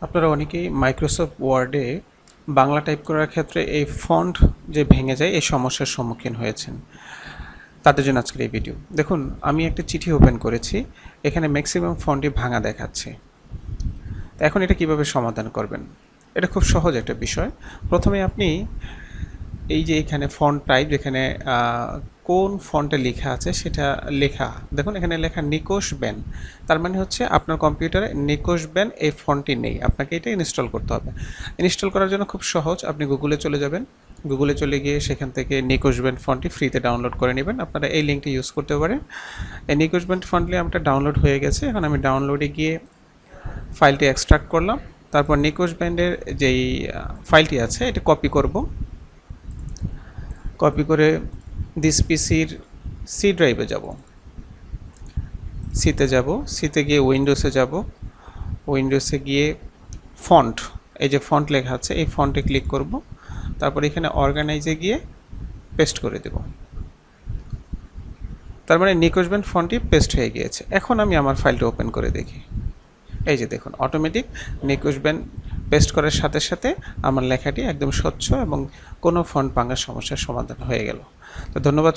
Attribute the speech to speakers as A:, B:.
A: আপনারা অনেকেই মাইক্রোসফট ওয়ার্ডে বাংলা টাইপ করার ক্ষেত্রে এই ফন্ট যে ভেঙে যায় এই সমস্যার সম্মুখীন হয়েছেন। তাদের জন্য আজকের এই ভিডিও। দেখুন, আমি একটা চিঠি ওপেন করেছি, এখানে ম্যাক্সিমাম ফন্টই ভাঙা দেখাচ্ছে। এখন এটা কিভাবে সমাধান করবেন? এটা খুব সহজ একটা বিষয়। প্রথমে আপনি এই যে এখানে ফন্ট টাইপ, যেখানে কোন ফন্টে লেখা আছে সেটা লেখা দেখুন, এখানে লেখা নিকোশ ব্যান। তার মানে হচ্ছে আপনার কম্পিউটারে নিকোশ ব্যান এই ফন্টটি নেই, আপনাকে এটা ইনস্টল করতে হবে। ইনস্টল করার জন্য খুব সহজ, আপনি গুগলে চলে যাবেন। গুগলে চলে গিয়ে সেখান থেকে নিকোশ ব্যান ফন্টটি ফ্রিতে ডাউনলোড করে নেবেন। আপনারা এই লিঙ্কটি ইউজ করতে পারেন। এই নিকোশ ব্যান ফন্টটি আমার ডাউনলোড হয়ে গেছে। এখন আমি ডাউনলোডে গিয়ে ফাইলটি এক্সট্রাক্ট করলাম। তারপর নিকোশ ব্যান্ডের যেই ফাইলটি আছে এটা কপি করব। কপি করে দিস পিসির সি ড্রাইভে যাব, সিতে যাব, সিতে গিয়ে উইন্ডোজে যাব, উইন্ডোজে গিয়ে ফন্ট, এই যে ফন্ট লেখা আছে এই ফন্টে ক্লিক করব। তারপর এখানে অর্গানাইজে গিয়ে পেস্ট করে দেব। তার মানে নিকোশ ব্যান্ড ফন্টটি পেস্ট হয়ে গিয়েছে। এখন আমি আমার ফাইলটা ওপেন করে দেখি। এই যে দেখুন, অটোমেটিক নিকোশ ব্যান্ড পেস্ট করার সাথে সাথে আমার লেখাটি একদম স্বচ্ছ এবং কোনো ফন্ট ভাঙার সমস্যার সমাধান হয়ে গেল। তো ধন্যবাদ।